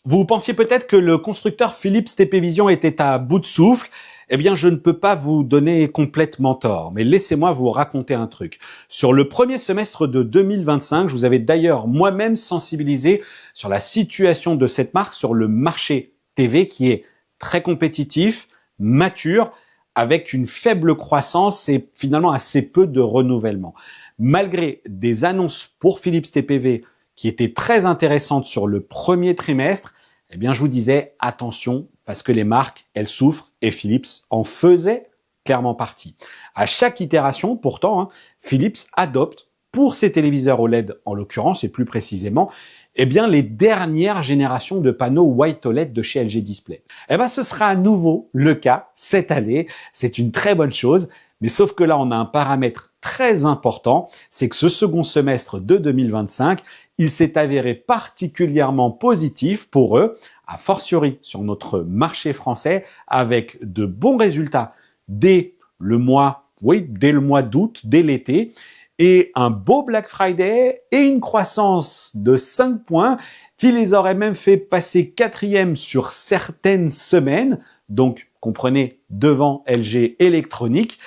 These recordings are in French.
Vous pensiez peut-être que le constructeur Philips TPvision était à bout de souffle. Eh bien, je ne peux pas vous donner complètement tort, mais laissez-moi vous raconter un truc. Sur le premier semestre de 2025, je vous avais d'ailleurs moi-même sensibilisé sur la situation de cette marque sur le marché TV qui est très compétitif, mature, avec une faible croissance et finalement assez peu de renouvellement. Malgré des annonces pour Philips TPV qui étaient très intéressantes sur le premier trimestre, eh bien, je vous disais, attention, parce que les marques, elles souffrent et Philips en faisait clairement partie. À chaque itération, pourtant, Philips adopte pour ses téléviseurs OLED, en l'occurrence, et plus précisément, eh bien, les dernières générations de panneaux White OLED de chez LG Display. Eh bien, ce sera à nouveau le cas cette année. C'est une très bonne chose. Mais sauf que là, on a un paramètre très important, c'est que ce second semestre de 2025, il s'est avéré particulièrement positif pour eux, a fortiori sur notre marché français, avec de bons résultats dès le mois d'août, dès l'été, et un beau Black Friday et une croissance de 5 points qui les aurait même fait passer 4e sur certaines semaines, donc comprenez devant LG Electronics.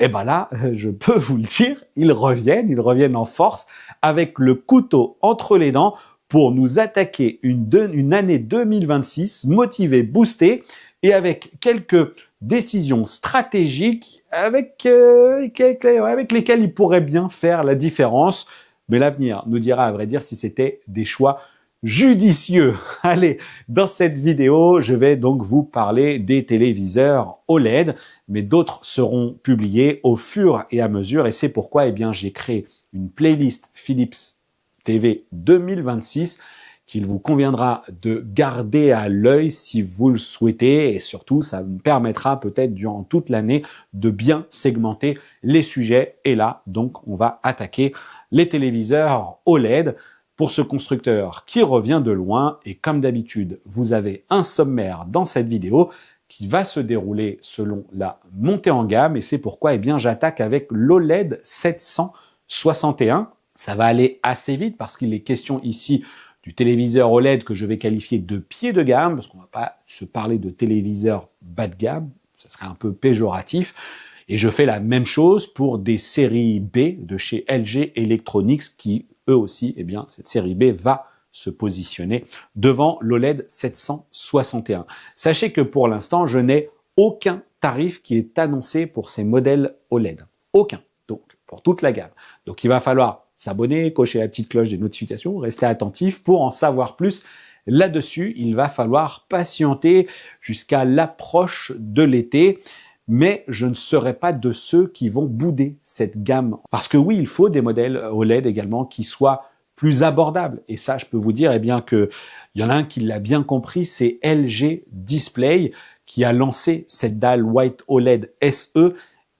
Et ben là, je peux vous le dire, ils reviennent en force avec le couteau entre les dents pour nous attaquer une année 2026 motivée, boostée et avec quelques décisions stratégiques avec lesquelles ils pourraient bien faire la différence. Mais l'avenir nous dira à vrai dire si c'était des choix judicieux. Allez, dans cette vidéo, je vais donc vous parler des téléviseurs OLED, mais d'autres seront publiés au fur et à mesure et c'est pourquoi j'ai créé une playlist Philips TV 2026 qu'il vous conviendra de garder à l'œil si vous le souhaitez et surtout ça me permettra peut-être durant toute l'année de bien segmenter les sujets et là donc on va attaquer les téléviseurs OLED. Pour ce constructeur qui revient de loin et comme d'habitude, vous avez un sommaire dans cette vidéo qui va se dérouler selon la montée en gamme et c'est pourquoi j'attaque avec l'OLED 761. Ça va aller assez vite parce qu'il est question ici du téléviseur OLED que je vais qualifier de pied de gamme parce qu'on ne va pas se parler de téléviseur bas de gamme, ça serait un peu péjoratif. Et je fais la même chose pour des séries B de chez LG Electronics qui eux aussi, cette série B va se positionner devant l'OLED 761. Sachez que pour l'instant, je n'ai aucun tarif qui est annoncé pour ces modèles OLED. Aucun. Donc, pour toute la gamme. Donc, il va falloir s'abonner, cocher la petite cloche des notifications, rester attentif pour en savoir plus. Là-dessus, il va falloir patienter jusqu'à l'approche de l'été. Mais je ne serai pas de ceux qui vont bouder cette gamme. Parce que oui, il faut des modèles OLED également qui soient plus abordables. Et ça, je peux vous dire que il y en a un qui l'a bien compris, c'est LG Display qui a lancé cette dalle White OLED SE, dont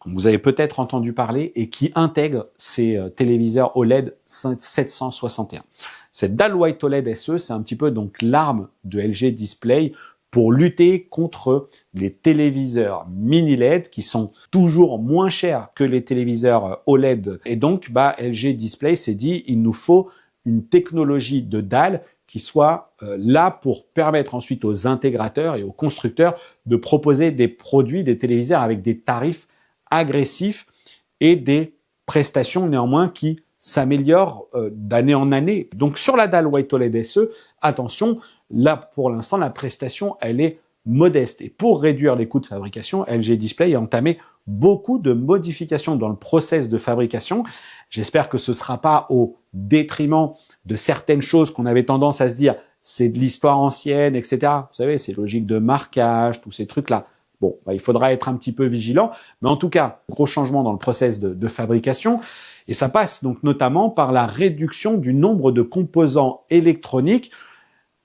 vous avez peut-être entendu parler, et qui intègre ces téléviseurs OLED 761. Cette dalle White OLED SE, c'est un petit peu donc l'arme de LG Display pour lutter contre les téléviseurs mini LED qui sont toujours moins chers que les téléviseurs OLED. Et donc, LG Display s'est dit, il nous faut une technologie de dalle qui soit là pour permettre ensuite aux intégrateurs et aux constructeurs de proposer des produits, des téléviseurs avec des tarifs agressifs et des prestations néanmoins qui s'améliorent d'année en année. Donc, sur la dalle White OLED SE, attention, là, pour l'instant, la prestation, elle est modeste. Et pour réduire les coûts de fabrication, LG Display a entamé beaucoup de modifications dans le process de fabrication. J'espère que ce ne sera pas au détriment de certaines choses qu'on avait tendance à se dire, c'est de l'histoire ancienne, etc. Vous savez, c'est logique de marquage, tous ces trucs-là. Bon, il faudra être un petit peu vigilant. Mais en tout cas, gros changement dans le process de fabrication. Et ça passe donc notamment par la réduction du nombre de composants électroniques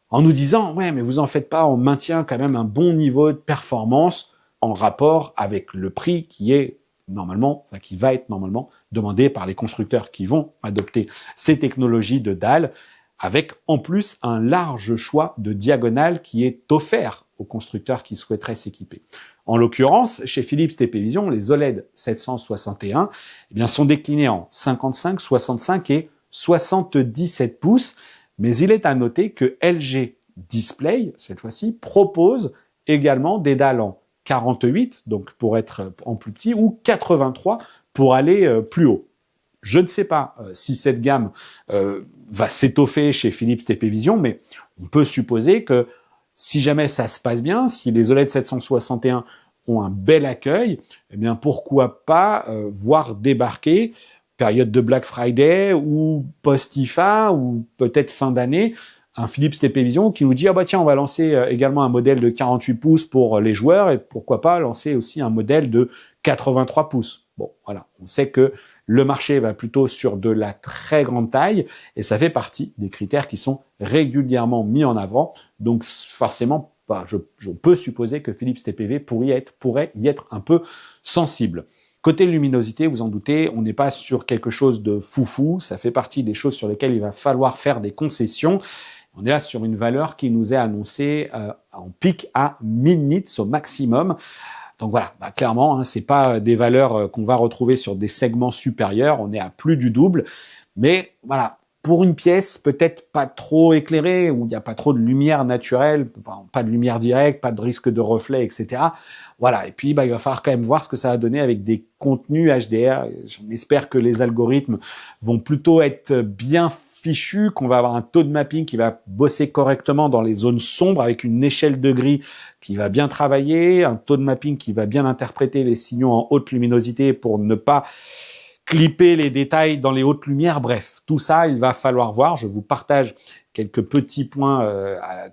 en nous disant « Ouais, mais vous en faites pas, on maintient quand même un bon niveau de performance en rapport avec le prix qui est normalement, qui va être normalement demandé par les constructeurs qui vont adopter ces technologies de dalle, avec en plus un large choix de diagonales qui est offert aux constructeurs qui souhaiteraient s'équiper. En l'occurrence, chez Philips TPvision, les OLED 761 sont déclinés en 55, 65 et 77 pouces. Mais il est à noter que LG Display, cette fois-ci, propose également des dalles en 48, donc pour être en plus petit, ou 83 pour aller plus haut. Je ne sais pas si cette gamme va s'étoffer chez Philips TP-Vision, mais on peut supposer que si jamais ça se passe bien, si les OLED 761 ont un bel accueil, eh bien pourquoi pas voir débarquer période de Black Friday ou post-IFA ou peut-être fin d'année, un Philips TP-Vision qui nous dit « Ah bah tiens, on va lancer également un modèle de 48 pouces pour les joueurs et pourquoi pas lancer aussi un modèle de 83 pouces. » Bon, voilà, on sait que le marché va plutôt sur de la très grande taille et ça fait partie des critères qui sont régulièrement mis en avant. Donc forcément, je peux supposer que Philips TPV pourrait y être un peu sensible. Côté luminosité, vous en doutez, on n'est pas sur quelque chose de foufou. Ça fait partie des choses sur lesquelles il va falloir faire des concessions. On est là sur une valeur qui nous est annoncée en pic à 1000 nits au maximum. Donc voilà, clairement, c'est pas des valeurs qu'on va retrouver sur des segments supérieurs. On est à plus du double. Mais voilà, pour une pièce peut-être pas trop éclairée, où il n'y a pas trop de lumière naturelle, enfin, pas de lumière directe, pas de risque de reflet, etc. Voilà, et puis il va falloir quand même voir ce que ça va donner avec des contenus HDR. J'en espère que les algorithmes vont plutôt être bien fichus, qu'on va avoir un taux de mapping qui va bosser correctement dans les zones sombres avec une échelle de gris qui va bien travailler, un taux de mapping qui va bien interpréter les signaux en haute luminosité pour ne pas clipper les détails dans les hautes lumières. Bref, tout ça, il va falloir voir. Je vous partage quelques petits points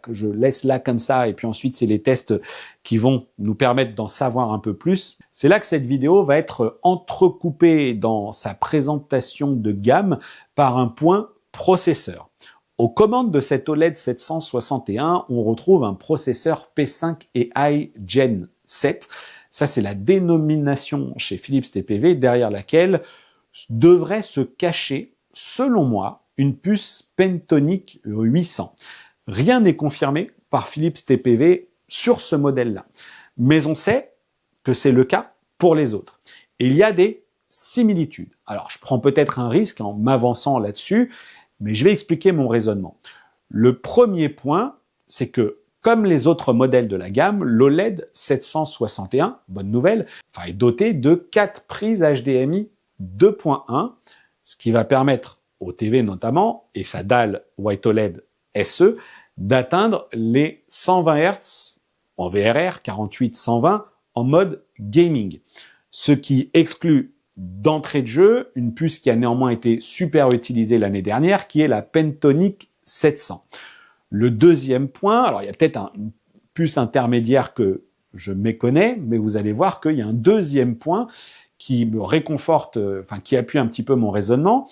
que je laisse là comme ça, et puis ensuite, c'est les tests qui vont nous permettre d'en savoir un peu plus. C'est là que cette vidéo va être entrecoupée dans sa présentation de gamme par un point processeur. Aux commandes de cette OLED 761, on retrouve un processeur P5 AI Gen 7. Ça, c'est la dénomination chez Philips TPV derrière laquelle devrait se cacher, selon moi, une puce Pentonic 800. Rien n'est confirmé par Philips TPV sur ce modèle-là. Mais on sait que c'est le cas pour les autres. Et il y a des similitudes. Alors, je prends peut-être un risque en m'avançant là-dessus, mais je vais expliquer mon raisonnement. Le premier point, c'est que comme les autres modèles de la gamme, l'OLED 761, bonne nouvelle, est doté de 4 prises HDMI 2.1, ce qui va permettre aux TV notamment, et sa dalle White OLED SE, d'atteindre les 120 Hz en VRR, 48-120 en mode gaming. Ce qui exclut d'entrée de jeu une puce qui a néanmoins été super utilisée l'année dernière, qui est la Pentonic 700. Le deuxième point, alors il y a peut-être une puce intermédiaire que je méconnais, mais vous allez voir qu'il y a un deuxième point qui me réconforte, qui appuie un petit peu mon raisonnement.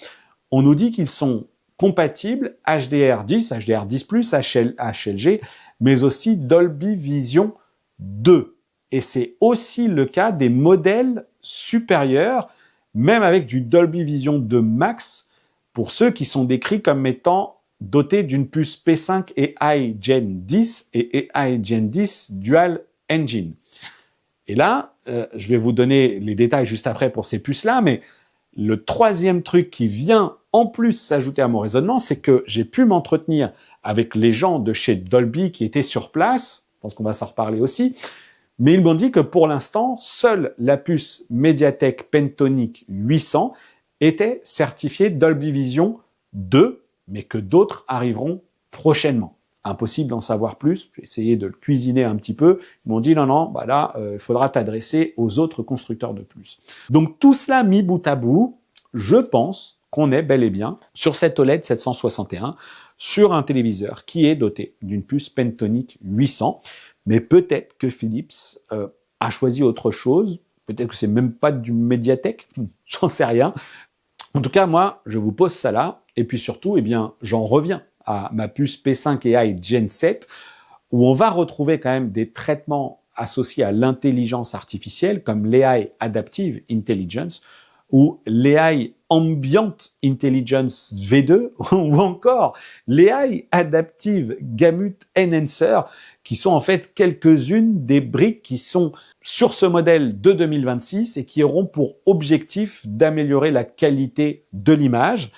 On nous dit qu'ils sont compatibles HDR10, HDR10+, HLG, mais aussi Dolby Vision 2. Et c'est aussi le cas des modèles supérieurs, même avec du Dolby Vision 2 Max, pour ceux qui sont décrits comme étant doté d'une puce P5 AI Gen 10 et AI Gen 10 Dual Engine. Et là, je vais vous donner les détails juste après pour ces puces-là, mais le troisième truc qui vient en plus s'ajouter à mon raisonnement, c'est que j'ai pu m'entretenir avec les gens de chez Dolby qui étaient sur place, je pense qu'on va s'en reparler aussi, mais ils m'ont dit que pour l'instant, seule la puce MediaTek Pentonic 800 était certifiée Dolby Vision 2, mais que d'autres arriveront prochainement. Impossible d'en savoir plus. J'ai essayé de le cuisiner un petit peu. Ils m'ont dit non, là, il faudra t'adresser aux autres constructeurs de puces. Donc tout cela mis bout à bout, je pense qu'on est bel et bien sur cette OLED 761, sur un téléviseur qui est doté d'une puce Pentonic 800. Mais peut-être que Philips a choisi autre chose. Peut-être que c'est même pas du Mediatek. J'en sais rien. En tout cas, moi, je vous pose ça là. Et puis surtout, j'en reviens à ma puce P5 AI Gen 7, où on va retrouver quand même des traitements associés à l'intelligence artificielle, comme l'AI Adaptive Intelligence, ou l'AI Ambient Intelligence V2, ou encore l'AI Adaptive Gamut Enhancer, qui sont en fait quelques-unes des briques qui sont sur ce modèle de 2026 et qui auront pour objectif d'améliorer la qualité de l'image.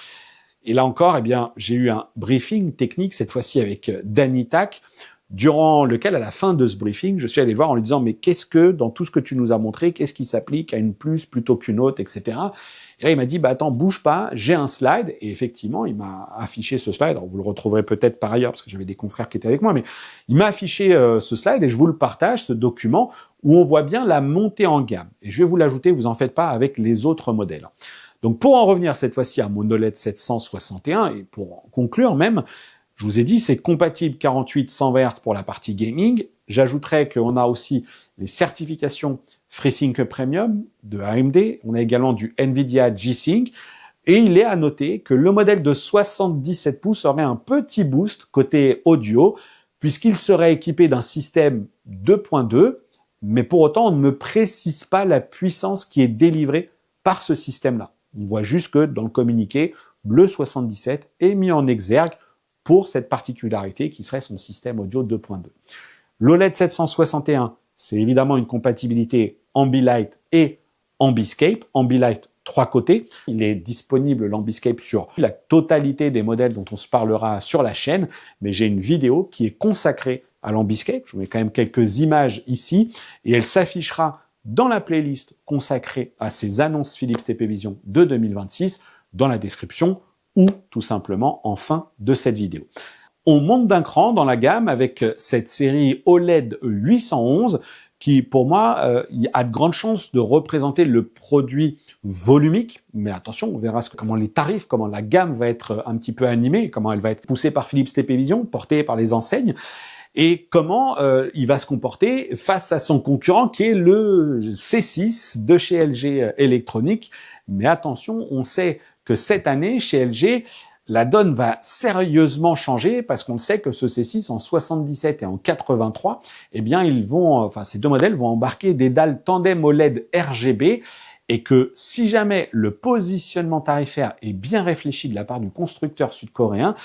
Et là encore, eh bien, j'ai eu un briefing technique, cette fois-ci avec Danny Tak, durant lequel, à la fin de ce briefing, je suis allé le voir en lui disant « Mais qu'est-ce que, dans tout ce que tu nous as montré, qu'est-ce qui s'applique à une plus plutôt qu'une autre, etc. » Et là, il m'a dit « Bah attends, bouge pas, j'ai un slide. » Et effectivement, il m'a affiché ce slide. Alors, vous le retrouverez peut-être par ailleurs, parce que j'avais des confrères qui étaient avec moi, mais il m'a affiché ce slide et je vous le partage, ce document, où on voit bien la montée en gamme. Et je vais vous l'ajouter, vous en faites pas, avec les autres modèles. Donc, pour en revenir cette fois-ci à mon OLED 761, et pour conclure même, je vous ai dit, c'est compatible 48-120 Hz pour la partie gaming. J'ajouterais qu'on a aussi les certifications FreeSync Premium de AMD. On a également du NVIDIA G-Sync. Et il est à noter que le modèle de 77 pouces aurait un petit boost côté audio, puisqu'il serait équipé d'un système 2.2, mais pour autant, on ne me précise pas la puissance qui est délivrée par ce système-là. On voit juste que dans le communiqué, le 77 est mis en exergue pour cette particularité qui serait son système audio 2.2. L'OLED 761, c'est évidemment une compatibilité Ambilight et Ambiscape. Ambilight, 3 côtés. Il est disponible, l'Ambiscape, sur la totalité des modèles dont on se parlera sur la chaîne, mais j'ai une vidéo qui est consacrée à l'Ambiscape. Je vous mets quand même quelques images ici, et elle s'affichera dans la playlist consacrée à ces annonces Philips TP Vision de 2026, dans la description, ou tout simplement en fin de cette vidéo. On monte d'un cran dans la gamme avec cette série OLED 811 qui, pour moi, a de grandes chances de représenter le produit volumique. Mais attention, on verra comment les tarifs, comment la gamme va être un petit peu animée, comment elle va être poussée par Philips TP Vision, portée par les enseignes, et comment il va se comporter face à son concurrent qui est le C6 de chez LG Electronics. Mais attention, on sait que cette année, chez LG, la donne va sérieusement changer parce qu'on sait que ce C6 en 77 et en 83, eh bien, ces deux modèles vont embarquer des dalles tandem OLED RGB et que si jamais le positionnement tarifaire est bien réfléchi de la part du constructeur sud-coréen,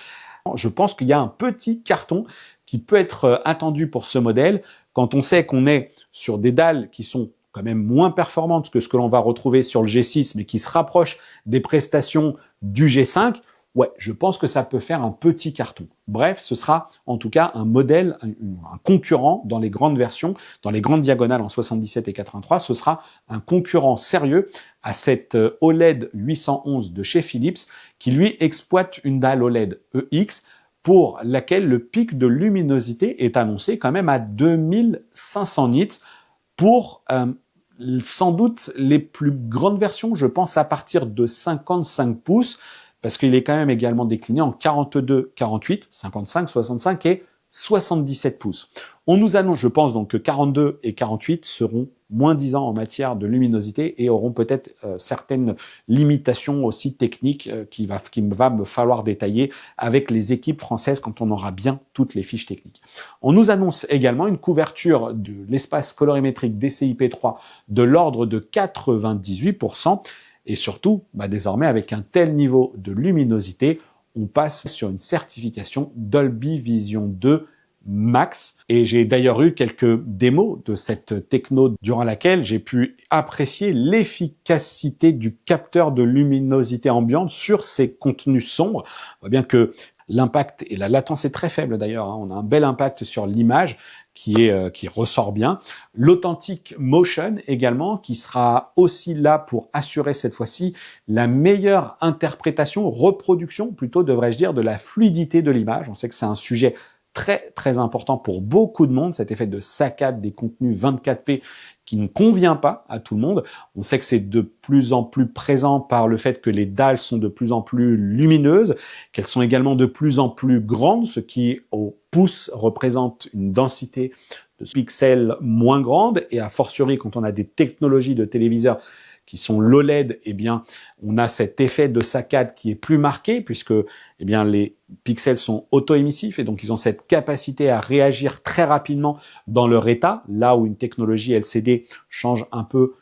je pense qu'il y a un petit carton qui peut être attendu pour ce modèle quand on sait qu'on est sur des dalles qui sont quand même moins performantes que ce que l'on va retrouver sur le G6, mais qui se rapprochent des prestations du G5. Ouais, je pense que ça peut faire un petit carton. Bref, ce sera en tout cas un modèle, un concurrent dans les grandes versions, dans les grandes diagonales en 77 et 83. Ce sera un concurrent sérieux à cette OLED 811 de chez Philips, qui lui exploite une dalle OLED EX, pour laquelle le pic de luminosité est annoncé quand même à 2500 nits pour sans doute les plus grandes versions, je pense à partir de 55 pouces, parce qu'il est quand même également décliné en 42, 48, 55, 65 et 77 pouces. On nous annonce, je pense donc que 42 et 48 seront moins 10 ans en matière de luminosité et auront peut-être certaines limitations aussi techniques qu'il va me falloir détailler avec les équipes françaises quand on aura bien toutes les fiches techniques. On nous annonce également une couverture de l'espace colorimétrique DCI-P3 de l'ordre de 98%. Et surtout, désormais, avec un tel niveau de luminosité, on passe sur une certification Dolby Vision 2 Max. Et j'ai d'ailleurs eu quelques démos de cette techno durant laquelle j'ai pu apprécier l'efficacité du capteur de luminosité ambiante sur ces contenus sombres. On voit bien que l'impact et la latence est très faible d'ailleurs. On a un bel impact sur l'image qui ressort bien. L'Authentic Motion également, qui sera aussi là pour assurer cette fois-ci la meilleure interprétation, reproduction plutôt devrais-je dire, de la fluidité de l'image. On sait que c'est un sujet très très important pour beaucoup de monde, cet effet de saccade des contenus 24p qui ne convient pas à tout le monde. On sait que c'est de plus en plus présent par le fait que les dalles sont de plus en plus lumineuses, qu'elles sont également de plus en plus grandes, ce qui au pouce représente une densité de pixels moins grande, et a fortiori quand on a des technologies de téléviseurs qui sont l'OLED, eh bien, on a cet effet de saccade qui est plus marqué puisque, eh bien, les pixels sont auto-émissifs et donc ils ont cette capacité à réagir très rapidement dans leur état, là où une technologie LCD change un peu,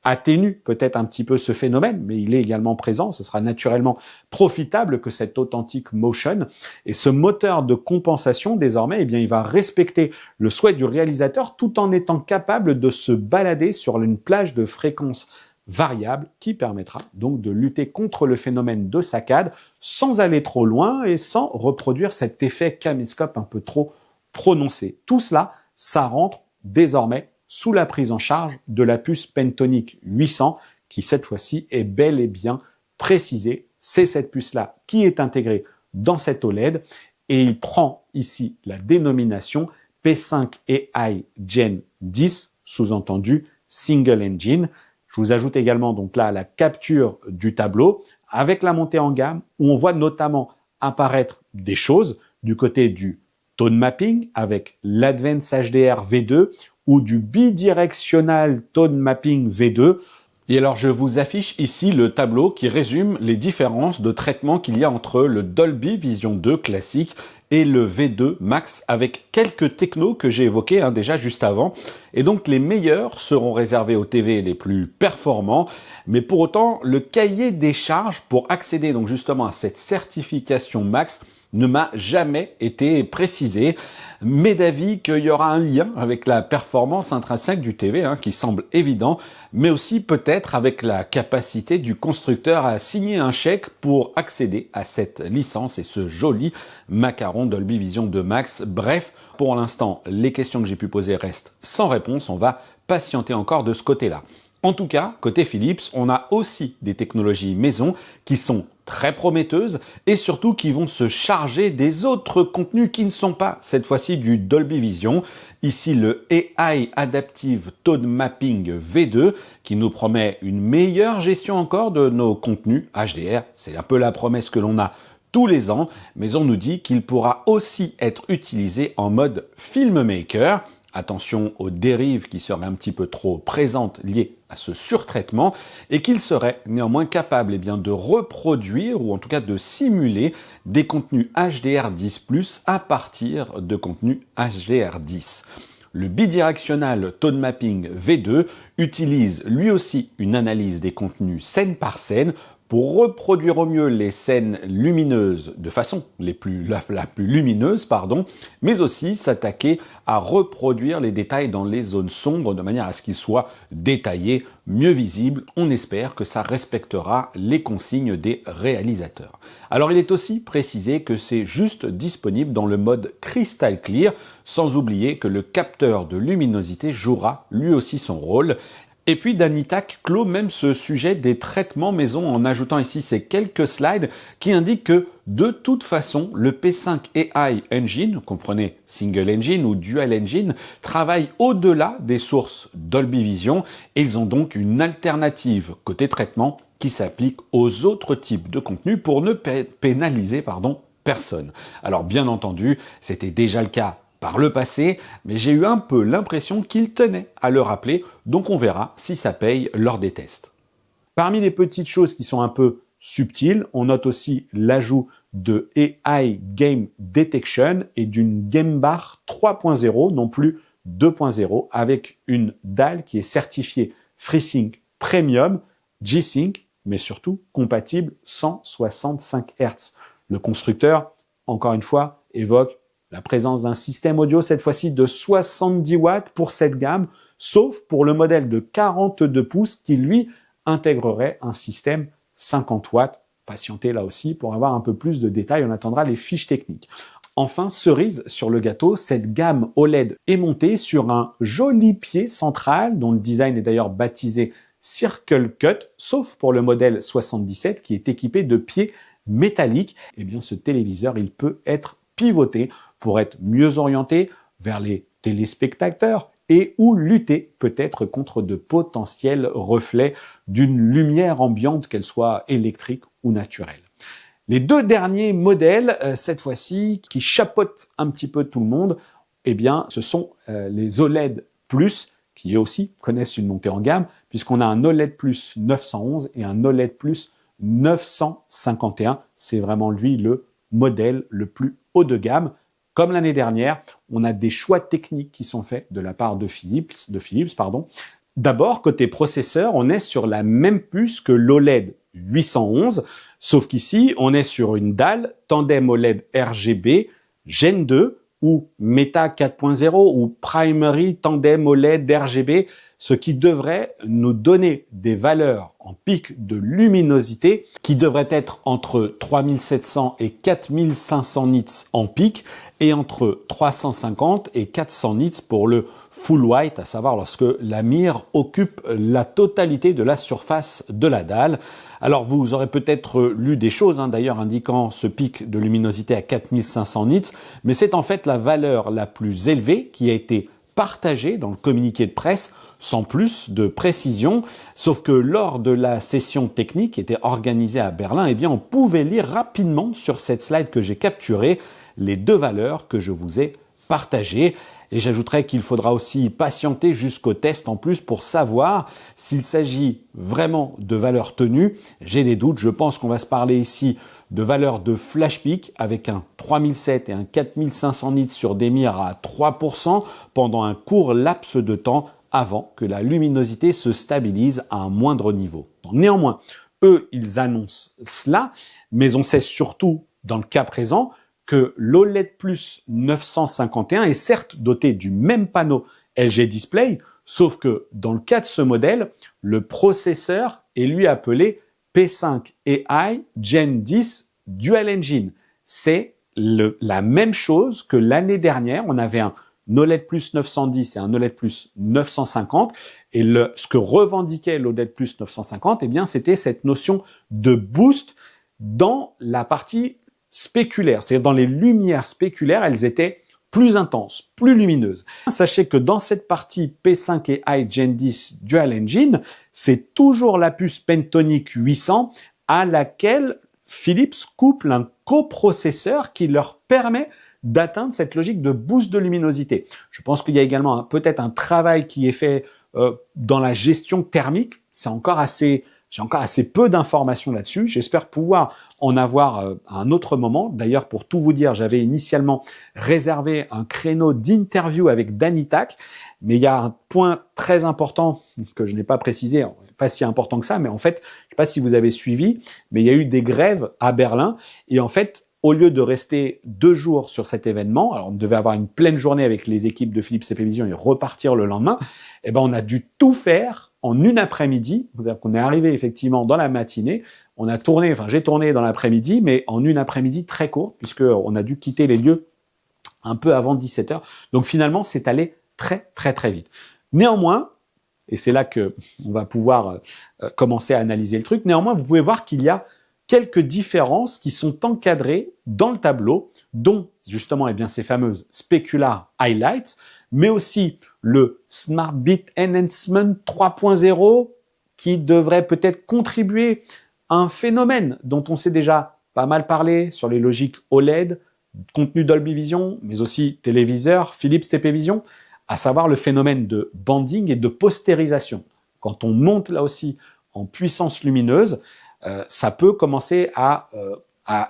atténue peut-être un petit peu ce phénomène, mais il est également présent. Ce sera naturellement profitable que cet Authentic Motion. Et ce moteur de compensation, désormais, eh bien, il va respecter le souhait du réalisateur tout en étant capable de se balader sur une plage de fréquences variable qui permettra donc de lutter contre le phénomène de saccade sans aller trop loin et sans reproduire cet effet caméscope un peu trop prononcé. Tout cela, ça rentre désormais sous la prise en charge de la puce Pentonic 800 qui cette fois-ci est bel et bien précisée. C'est cette puce-là qui est intégrée dans cette OLED et il prend ici la dénomination P5 AI Gen 10, sous-entendu Single Engine. Je vous ajoute également donc là la capture du tableau avec la montée en gamme où on voit notamment apparaître des choses du côté du tone mapping avec l'Advance HDR V2 ou du bidirectional tone mapping V2. Et alors je vous affiche ici le tableau qui résume les différences de traitement qu'il y a entre le Dolby Vision 2 classique et le V2 Max avec quelques technos que j'ai évoqués déjà juste avant. Et donc les meilleurs seront réservés aux TV les plus performants, mais pour autant le cahier des charges pour accéder donc justement à cette certification Max ne m'a jamais été précisé, mais d'avis qu'il y aura un lien avec la performance intrinsèque du TV, qui semble évident, mais aussi peut-être avec la capacité du constructeur à signer un chèque pour accéder à cette licence et ce joli macaron Dolby Vision 2 Max. Bref, pour l'instant, les questions que j'ai pu poser restent sans réponse, on va patienter encore de ce côté-là. En tout cas, côté Philips, on a aussi des technologies maison qui sont très prometteuses et surtout qui vont se charger des autres contenus qui ne sont pas cette fois-ci du Dolby Vision. Ici, le AI Adaptive Tone Mapping V2 qui nous promet une meilleure gestion encore de nos contenus HDR. C'est un peu la promesse que l'on a tous les ans, mais on nous dit qu'il pourra aussi être utilisé en mode filmmaker. Attention aux dérives qui seraient un petit peu trop présentes liées à ce surtraitement et qu'il serait néanmoins capable de reproduire ou en tout cas de simuler des contenus HDR10+ à partir de contenus HDR10. Le bidirectional tone mapping V2 utilise lui aussi une analyse des contenus scène par scène pour reproduire au mieux les scènes lumineuses de façon la plus lumineuse, mais aussi s'attaquer à reproduire les détails dans les zones sombres de manière à ce qu'ils soient détaillés, mieux visibles. On espère que ça respectera les consignes des réalisateurs. Alors il est aussi précisé que c'est juste disponible dans le mode Crystal Clear, sans oublier que le capteur de luminosité jouera lui aussi son rôle. Et puis Danitac clôt même ce sujet des traitements maison en ajoutant ici ces quelques slides qui indiquent que de toute façon le P5 AI Engine, comprenez Single Engine ou Dual Engine, travaille au-delà des sources Dolby Vision et ils ont donc une alternative côté traitement qui s'applique aux autres types de contenus pour ne pénaliser personne. Alors bien entendu, c'était déjà le cas par le passé, mais j'ai eu un peu l'impression qu'il tenait à le rappeler, donc on verra si ça paye lors des tests. Parmi les petites choses qui sont un peu subtiles, on note aussi l'ajout de AI Game Detection et d'une Game Bar 3.0, non plus 2.0, avec une dalle qui est certifiée FreeSync Premium, G-Sync, mais surtout compatible 165 Hz. Le constructeur, encore une fois, évoque la présence d'un système audio, cette fois-ci de 70 watts pour cette gamme, sauf pour le modèle de 42 pouces qui, lui, intégrerait un système 50 watts. Patientez là aussi pour avoir un peu plus de détails, on attendra les fiches techniques. Enfin, cerise sur le gâteau, cette gamme OLED est montée sur un joli pied central, dont le design est d'ailleurs baptisé Circle Cut, sauf pour le modèle 77 qui est équipé de pieds métalliques. Eh bien, ce téléviseur, il peut être pivoté pour être mieux orienté vers les téléspectateurs et ou lutter peut-être contre de potentiels reflets d'une lumière ambiante, qu'elle soit électrique ou naturelle. Les deux derniers modèles, cette fois-ci, qui chapeautent un petit peu tout le monde, eh bien, ce sont les OLED Plus, qui eux aussi connaissent une montée en gamme, puisqu'on a un OLED Plus 911 et un OLED Plus 951. C'est vraiment lui le modèle le plus haut de gamme. Comme l'année dernière, on a des choix techniques qui sont faits de la part de Philips. D'abord, côté processeur, on est sur la même puce que l'OLED 811, sauf qu'ici, on est sur une dalle tandem OLED RGB Gen 2 ou Meta 4.0 ou Primary Tandem OLED RGB, ce qui devrait nous donner des valeurs en pic de luminosité qui devraient être entre 3700 et 4500 nits en pic et entre 350 et 400 nits pour le full white, à savoir lorsque la mire occupe la totalité de la surface de la dalle. Alors vous aurez peut-être lu des choses d'ailleurs indiquant ce pic de luminosité à 4500 nits, mais c'est en fait la valeur la plus élevée qui a été partagée dans le communiqué de presse sans plus de précision, sauf que lors de la session technique qui était organisée à Berlin, eh bien on pouvait lire rapidement sur cette slide que j'ai capturée les deux valeurs que je vous ai partagées. Et j'ajouterais qu'il faudra aussi patienter jusqu'au test en plus pour savoir s'il s'agit vraiment de valeurs tenues. J'ai des doutes, je pense qu'on va se parler ici de valeurs de flash peak avec un 3007 et un 4500 nits sur des mires à 3% pendant un court laps de temps avant que la luminosité se stabilise à un moindre niveau. Néanmoins, eux, ils annoncent cela, mais on sait surtout, dans le cas présent, que l'OLED Plus 951 est certes doté du même panneau LG Display, sauf que dans le cas de ce modèle, le processeur est lui appelé P5 AI Gen 10 Dual Engine. C'est la même chose que l'année dernière, on avait un OLED Plus 910 et un OLED Plus 950, et ce que revendiquait l'OLED Plus 950, eh bien, c'était cette notion de boost dans la partie spéculaire, c'est-à-dire dans les lumières spéculaires, elles étaient plus intenses, plus lumineuses. Sachez que dans cette partie P5 AI Gen 10 Dual Engine, c'est toujours la puce Pentonic 800 à laquelle Philips couple un coprocesseur qui leur permet d'atteindre cette logique de boost de luminosité. Je pense qu'il y a également peut-être un travail qui est fait dans la gestion thermique. J'ai encore assez peu d'informations là-dessus. J'espère pouvoir en avoir à un autre moment. D'ailleurs, pour tout vous dire, j'avais initialement réservé un créneau d'interview avec Danitac, mais il y a un point très important que je n'ai pas précisé, pas si important que ça, mais en fait, je ne sais pas si vous avez suivi, mais il y a eu des grèves à Berlin et en fait, au lieu de rester 2 jours sur cet événement, alors on devait avoir une pleine journée avec les équipes de Philips CP Vision et repartir le lendemain, eh ben on a dû tout faire en une après-midi. C'est-à-dire qu'on est arrivé effectivement dans la matinée, j'ai tourné dans l'après-midi, mais en une après-midi très courte, puisqu'on a dû quitter les lieux un peu avant 17h. Donc finalement, c'est allé très très très vite. Néanmoins, et c'est là que on va pouvoir commencer à analyser le truc, néanmoins, vous pouvez voir qu'il y a quelques différences qui sont encadrées dans le tableau, dont justement ces fameuses Specular Highlights, mais aussi le Smart Bit Enhancement 3.0 qui devrait peut-être contribuer à un phénomène dont on s'est déjà pas mal parlé sur les logiques OLED, contenu Dolby Vision, mais aussi téléviseur, Philips TP Vision, à savoir le phénomène de banding et de postérisation. Quand on monte là aussi en puissance lumineuse, ça peut commencer à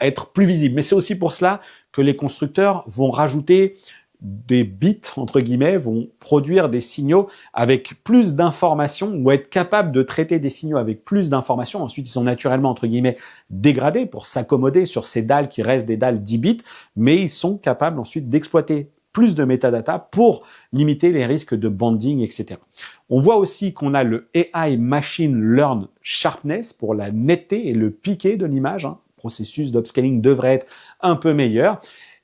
être plus visible. Mais c'est aussi pour cela que les constructeurs vont rajouter des bits, entre guillemets, vont produire des signaux avec plus d'informations ou être capables de traiter des signaux avec plus d'informations. Ensuite, ils sont naturellement, entre guillemets, dégradés pour s'accommoder sur ces dalles qui restent des dalles 10 bits, mais ils sont capables ensuite d'exploiter plus de métadata pour limiter les risques de banding, etc. On voit aussi qu'on a le AI Machine Learn Sharpness pour la netteté et le piqué de l'image. Le processus d'upscaling devrait être un peu meilleur.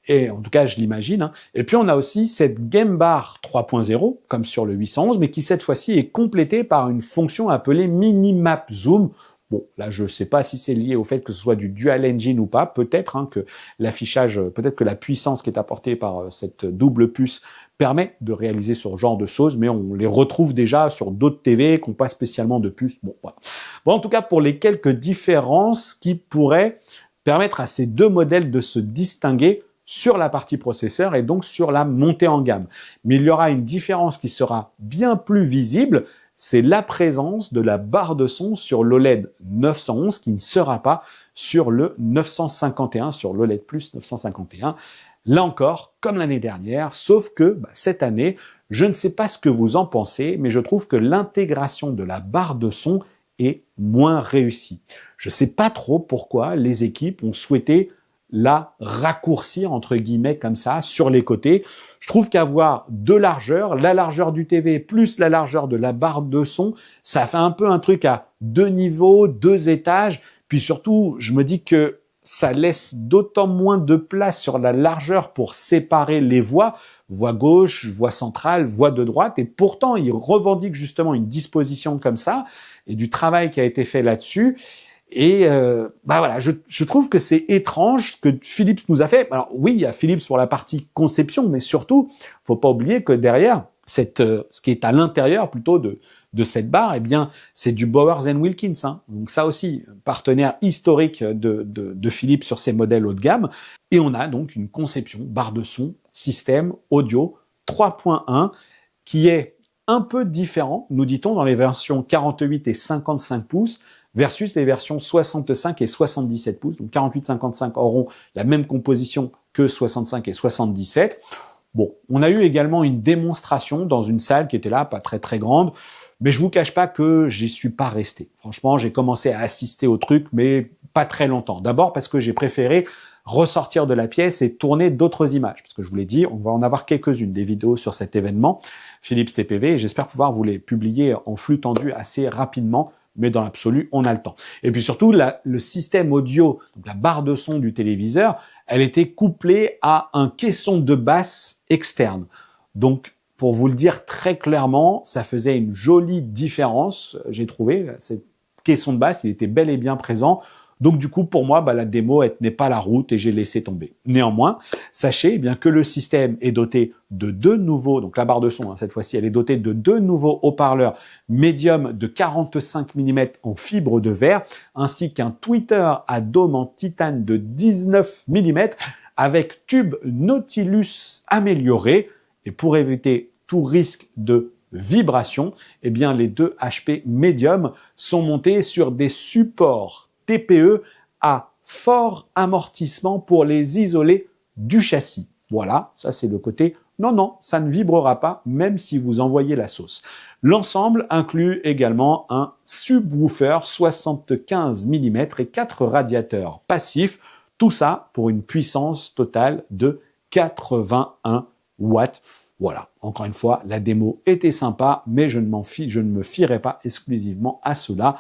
Et en tout cas, je l'imagine. Et puis, on a aussi cette Game Bar 3.0, comme sur le 811, mais qui cette fois-ci est complétée par une fonction appelée Minimap Zoom. Bon, là, je ne sais pas si c'est lié au fait que ce soit du Dual Engine ou pas. Peut-être que l'affichage, peut-être que la puissance qui est apportée par cette double puce permet de réaliser ce genre de choses, mais on les retrouve déjà sur d'autres TV qui n'ont pas spécialement de puce. Bon, voilà. Bon, en tout cas, pour les quelques différences qui pourraient permettre à ces deux modèles de se distinguer sur la partie processeur et donc sur la montée en gamme. Mais il y aura une différence qui sera bien plus visible, c'est la présence de la barre de son sur l'OLED 911 qui ne sera pas sur le 951, sur l'OLED Plus 951. Là encore, comme l'année dernière, sauf que cette année, je ne sais pas ce que vous en pensez, mais je trouve que l'intégration de la barre de son est moins réussie. Je ne sais pas trop pourquoi les équipes ont souhaité la raccourcir entre guillemets comme ça sur les côtés. Je trouve qu'avoir deux largeurs, la largeur du TV plus la largeur de la barre de son, ça fait un peu un truc à deux niveaux, deux étages. Puis surtout, je me dis que ça laisse d'autant moins de place sur la largeur pour séparer les voix, voix gauche, voix centrale, voix de droite. Et pourtant, il revendique justement une disposition comme ça et du travail qui a été fait là-dessus. Et voilà, je trouve que c'est étrange ce que Philips nous a fait. Alors oui, il y a Philips pour la partie conception, mais surtout, faut pas oublier que derrière, ce qui est à l'intérieur plutôt de cette barre, eh bien, c'est du Bowers & Wilkins. Hein. Donc ça aussi, partenaire historique de Philips sur ses modèles haut de gamme. Et on a donc une conception barre de son, système audio 3.1 qui est un peu différent, nous dit-on, dans les versions 48 et 55 pouces versus les versions 65 et 77 pouces. Donc 48-55 auront la même composition que 65 et 77. Bon, on a eu également une démonstration dans une salle qui était là, pas très très grande, mais je vous cache pas que j'y suis pas resté. Franchement, j'ai commencé à assister au truc, mais pas très longtemps. D'abord parce que j'ai préféré ressortir de la pièce et tourner d'autres images. Parce que je vous l'ai dit, on va en avoir quelques-unes des vidéos sur cet événement, Philips TPV, et j'espère pouvoir vous les publier en flux tendu assez rapidement, mais dans l'absolu, on a le temps. Et puis surtout, le système audio, donc la barre de son du téléviseur, elle était couplée à un caisson de basse externe. Donc, pour vous le dire très clairement, ça faisait une jolie différence, j'ai trouvé. Cette caisson de basse, il était bel et bien présent. Donc du coup, pour moi, la démo, elle tenait pas la route et j'ai laissé tomber. Néanmoins, sachez bien que le système est doté de deux nouveaux, donc la barre de son, cette fois-ci, elle est dotée de deux nouveaux haut-parleurs médium de 45 mm en fibre de verre, ainsi qu'un tweeter à dôme en titane de 19 mm avec tube Nautilus amélioré. Et pour éviter tout risque de vibration, eh bien les deux HP médium sont montés sur des supports TPE à fort amortissement pour les isoler du châssis. Voilà, ça c'est le côté non, ça ne vibrera pas même si vous envoyez la sauce. L'ensemble inclut également un subwoofer 75 mm et 4 radiateurs passifs, tout ça pour une puissance totale de 81 watts. Voilà, encore une fois, la démo était sympa, mais je ne me fierai pas exclusivement à cela.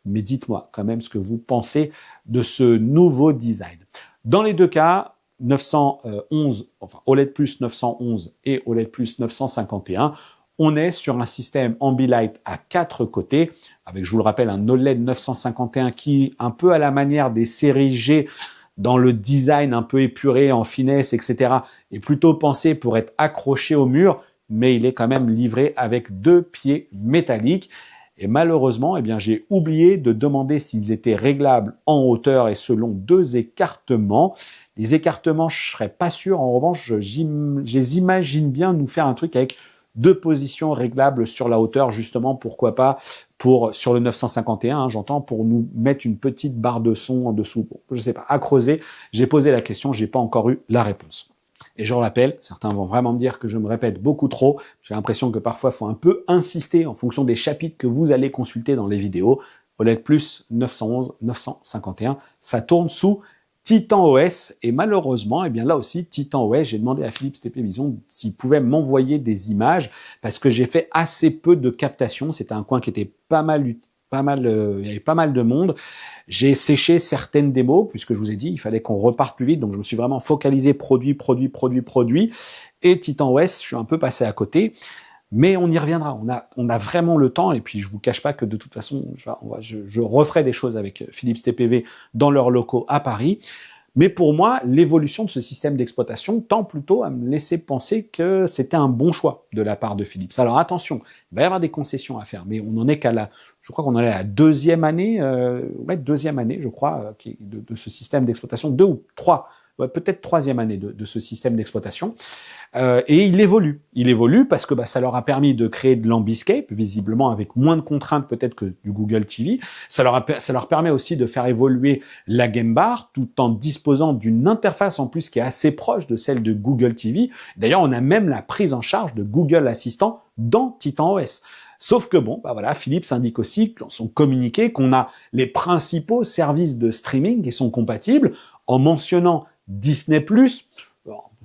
Mais dites-moi quand même ce que vous pensez de ce nouveau design. Dans les deux cas, 911, enfin OLED Plus 911 et OLED Plus 951, on est sur un système Ambilight à 4 côtés, avec, je vous le rappelle, un OLED 951 qui, un peu à la manière des séries G, dans le design un peu épuré, en finesse, etc., est plutôt pensé pour être accroché au mur, mais il est quand même livré avec deux pieds métalliques. Et malheureusement, eh bien, j'ai oublié de demander s'ils étaient réglables en hauteur et selon deux écartements. Les écartements, je serais pas sûr. En revanche, j'imagine bien nous faire un truc avec deux positions réglables sur la hauteur, justement, pourquoi pas, sur le 951, hein, j'entends, pour nous mettre une petite barre de son en dessous. Bon, je sais pas, à creuser. J'ai posé la question, j'ai pas encore eu la réponse. Et je le rappelle, certains vont vraiment me dire que je me répète beaucoup trop. J'ai l'impression que parfois, il faut un peu insister en fonction des chapitres que vous allez consulter dans les vidéos. OLED Plus 911, 951, ça tourne sous Titan OS. Et malheureusement, eh bien là aussi, Titan OS, j'ai demandé à Philips TP Vision s'il pouvait m'envoyer des images parce que j'ai fait assez peu de captations. C'était un coin qui était il y avait pas mal de monde. J'ai séché certaines démos, puisque je vous ai dit, il fallait qu'on reparte plus vite, donc je me suis vraiment focalisé produit. Et Titan OS, je suis un peu passé à côté, mais on y reviendra. On a vraiment le temps, et puis je vous cache pas que de toute façon, je referai des choses avec Philips TPV dans leurs locaux à Paris. Mais pour moi, l'évolution de ce système d'exploitation tend plutôt à me laisser penser que c'était un bon choix de la part de Philips. Alors attention, il va y avoir des concessions à faire, mais on en est je crois qu'on en est à la deuxième année, je crois, de ce système d'exploitation, 2 ou 3, peut-être troisième année de ce système d'exploitation. Et il évolue parce que ça leur a permis de créer de l'ambiscape, visiblement avec moins de contraintes peut-être que du Google TV. Ça leur permet aussi de faire évoluer la Game Bar tout en disposant d'une interface en plus qui est assez proche de celle de Google TV. D'ailleurs, on a même la prise en charge de Google Assistant dans Titan OS. Sauf que Philips indique aussi dans son communiqué qu'on a les principaux services de streaming qui sont compatibles en mentionnant Disney+,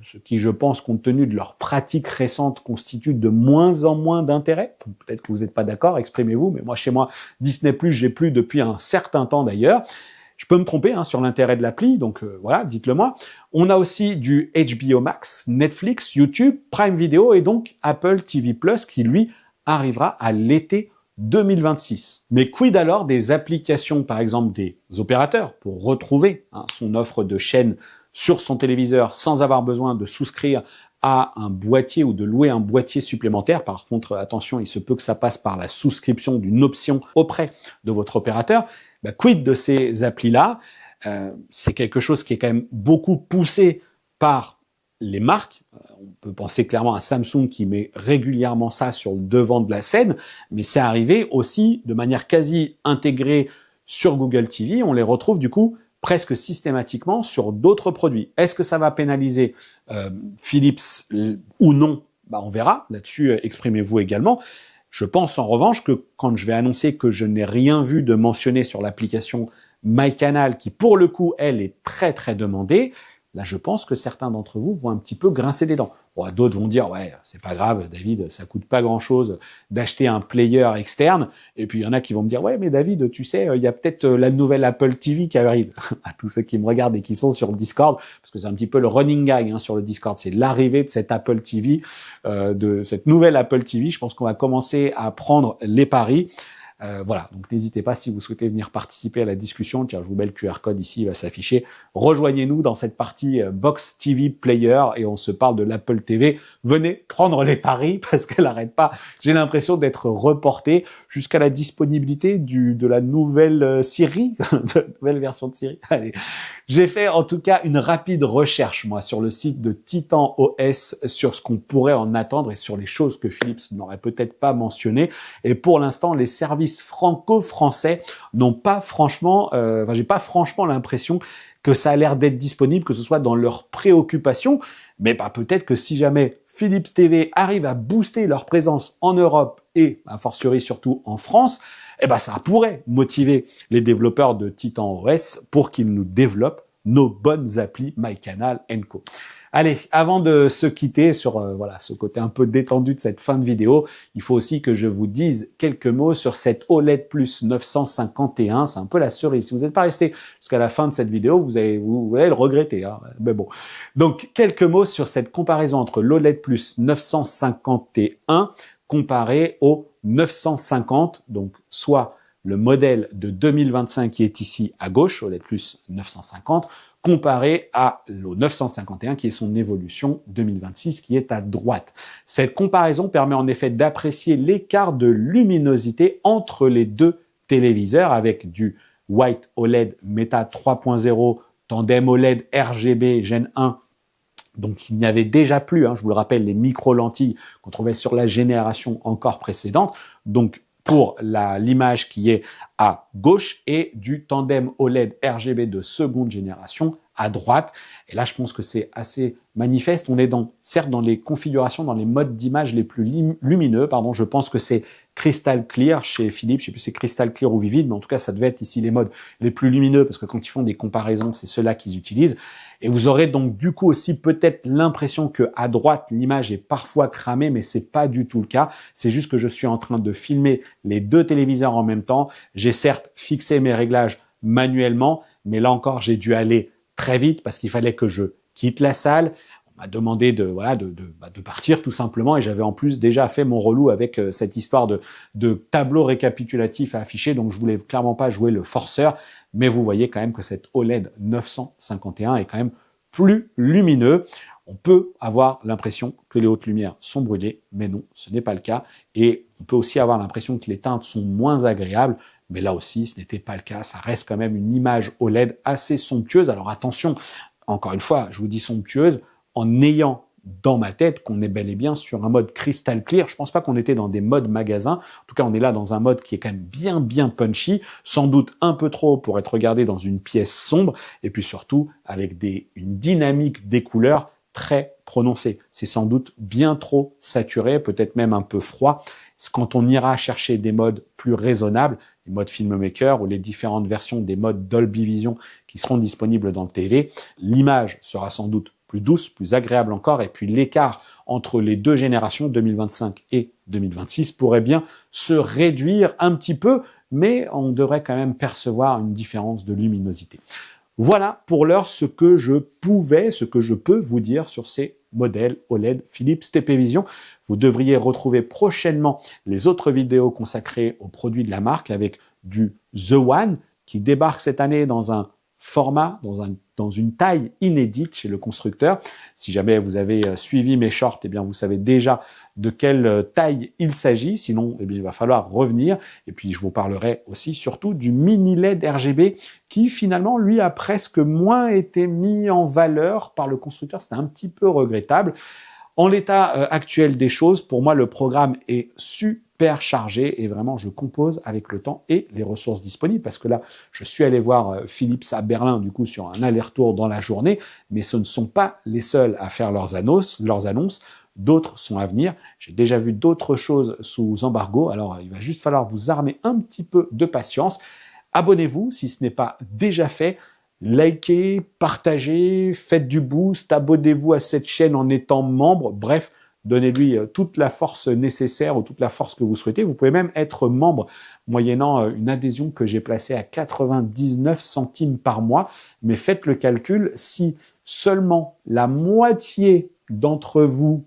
ce qui, je pense, compte tenu de leurs pratiques récentes, constitue de moins en moins d'intérêt. Peut-être que vous n'êtes pas d'accord, exprimez-vous, mais moi, chez moi, Disney+, j'ai plus depuis un certain temps d'ailleurs. Je peux me tromper sur l'intérêt de l'appli, donc voilà, dites-le moi. On a aussi du HBO Max, Netflix, YouTube, Prime Video et donc Apple TV+, qui lui arrivera à l'été 2026. Mais quid alors des applications, par exemple des opérateurs, pour retrouver son offre de chaînes sur son téléviseur sans avoir besoin de souscrire à un boîtier ou de louer un boîtier supplémentaire. Par contre, attention, il se peut que ça passe par la souscription d'une option auprès de votre opérateur. Quid de ces applis-là? C'est quelque chose qui est quand même beaucoup poussé par les marques. On peut penser clairement à Samsung qui met régulièrement ça sur le devant de la scène, mais c'est arrivé aussi de manière quasi intégrée sur Google TV. On les retrouve du coup presque systématiquement sur d'autres produits. Est-ce que ça va pénaliser Philips ou non? On verra. Là-dessus, exprimez-vous également. Je pense en revanche que quand je vais annoncer que je n'ai rien vu de mentionné sur l'application MyCanal, qui pour le coup, elle, est très très demandée, là je pense que certains d'entre vous vont un petit peu grincer des dents. Bon, d'autres vont dire, ouais, c'est pas grave, David, ça coûte pas grand-chose d'acheter un player externe. Et puis il y en a qui vont me dire, ouais, mais David, tu sais, il y a peut-être la nouvelle Apple TV qui arrive. À tous ceux qui me regardent et qui sont sur Discord, parce que c'est un petit peu le running gag sur le Discord, c'est l'arrivée de cette Apple TV, de cette nouvelle Apple TV. Je pense qu'on va commencer à prendre les paris. Voilà, donc n'hésitez pas si vous souhaitez venir participer à la discussion. Tiens, je vous mets le QR code ici, il va s'afficher. Rejoignez-nous dans cette partie Box TV Player et on se parle de l'Apple TV. Venez prendre les paris parce qu'elle n'arrête pas. J'ai l'impression d'être reporté jusqu'à la disponibilité de la nouvelle Siri, de nouvelle version de Siri. Allez, j'ai fait en tout cas une rapide recherche moi sur le site de Titan OS sur ce qu'on pourrait en attendre et sur les choses que Philips n'aurait peut-être pas mentionnées. Et pour l'instant, les services franco-français n'ont pas franchement, j'ai pas franchement l'impression que ça a l'air d'être disponible, que ce soit dans leurs préoccupations. Mais peut-être que si jamais Philips TV arrive à booster leur présence en Europe et a fortiori surtout en France, ça pourrait motiver les développeurs de Titan OS pour qu'ils nous développent nos bonnes applis MyCanal & Co. Allez, avant de se quitter sur ce côté un peu détendu de cette fin de vidéo, il faut aussi que je vous dise quelques mots sur cette OLED Plus 951. C'est un peu la cerise. Si vous n'êtes pas resté jusqu'à la fin de cette vidéo, vous allez le regretter. Mais bon. Donc, quelques mots sur cette comparaison entre l'OLED Plus 951 comparé au 950, donc soit le modèle de 2025 qui est ici à gauche, OLED Plus 950, comparé à l'O 951 qui est son évolution 2026 qui est à droite. Cette comparaison permet en effet d'apprécier l'écart de luminosité entre les deux téléviseurs avec du White OLED Meta 3.0 tandem OLED RGB Gen 1. Donc il n'y avait déjà plus, je vous le rappelle, les micro-lentilles qu'on trouvait sur la génération encore précédente. Donc pour l'image qui est à gauche et du tandem OLED RGB de seconde génération à droite. Et là, je pense que c'est assez manifeste. On est certes dans les configurations, dans les modes d'image les plus lumineux. Je pense que c'est Crystal Clear chez Philips. Je sais plus si c'est Crystal Clear ou Vivid, mais en tout cas, ça devait être ici les modes les plus lumineux parce que quand ils font des comparaisons, c'est ceux-là qu'ils utilisent. Et vous aurez donc du coup aussi peut-être l'impression que à droite, l'image est parfois cramée, mais c'est pas du tout le cas. C'est juste que je suis en train de filmer les deux téléviseurs en même temps. J'ai certes fixé mes réglages manuellement, mais là encore, j'ai dû aller très vite parce qu'il fallait que je quitte la salle. On m'a demandé de partir tout simplement et j'avais en plus déjà fait mon relou avec cette histoire de tableau récapitulatif à afficher, donc je voulais clairement pas jouer le forceur. Mais vous voyez quand même que cette OLED 951 est quand même plus lumineux. On peut avoir l'impression que les hautes lumières sont brûlées, mais non, ce n'est pas le cas. Et on peut aussi avoir l'impression que les teintes sont moins agréables, mais là aussi, ce n'était pas le cas. Ça reste quand même une image OLED assez somptueuse. Alors attention, encore une fois, je vous dis somptueuse, en ayant dans ma tête qu'on est bel et bien sur un mode crystal clear. Je pense pas qu'on était dans des modes magasins. En tout cas, on est là dans un mode qui est quand même bien punchy, sans doute un peu trop pour être regardé dans une pièce sombre, et puis surtout avec une dynamique des couleurs très prononcée. C'est sans doute bien trop saturé, peut-être même un peu froid. Quand on ira chercher des modes plus raisonnables, les modes Filmmaker ou les différentes versions des modes Dolby Vision qui seront disponibles dans le TV. L'image sera sans doute plus douce, plus agréable encore, et puis l'écart entre les deux générations, 2025 et 2026, pourrait bien se réduire un petit peu, mais on devrait quand même percevoir une différence de luminosité. Voilà pour l'heure ce que je peux vous dire sur ces modèles OLED Philips TP-Vision. Vous devriez retrouver prochainement les autres vidéos consacrées aux produits de la marque avec du The One qui débarque cette année dans un format, dans une taille inédite chez le constructeur. Si jamais vous avez suivi mes shorts, eh bien vous savez déjà de quelle taille il s'agit. Sinon, eh bien il va falloir revenir. Et puis je vous parlerai aussi surtout du mini LED RGB qui finalement lui a presque moins été mis en valeur par le constructeur. C'était un petit peu regrettable. En l'état actuel des choses, pour moi le programme est super chargé et vraiment je compose avec le temps et les ressources disponibles parce que là je suis allé voir Philips à Berlin du coup sur un aller-retour dans la journée, mais ce ne sont pas les seuls à faire leurs annonces, d'autres sont à venir. J'ai déjà vu d'autres choses sous embargo, alors il va juste falloir vous armer un petit peu de patience. Abonnez-vous si ce n'est pas déjà fait. Likez, partagez, faites du boost, abonnez-vous à cette chaîne en étant membre. Bref, donnez-lui toute la force nécessaire ou toute la force que vous souhaitez. Vous pouvez même être membre moyennant une adhésion que j'ai placée à 99 centimes par mois. Mais faites le calcul, si seulement la moitié d'entre vous,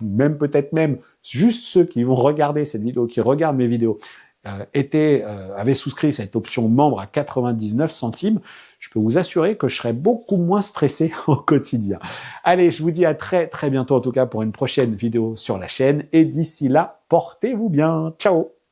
même peut-être même juste ceux qui vont regarder cette vidéo, qui regardent mes vidéos, avait souscrit cette option membre à 99 centimes, je peux vous assurer que je serais beaucoup moins stressé au quotidien. Allez, je vous dis à très bientôt en tout cas pour une prochaine vidéo sur la chaîne et d'ici là, portez-vous bien. Ciao!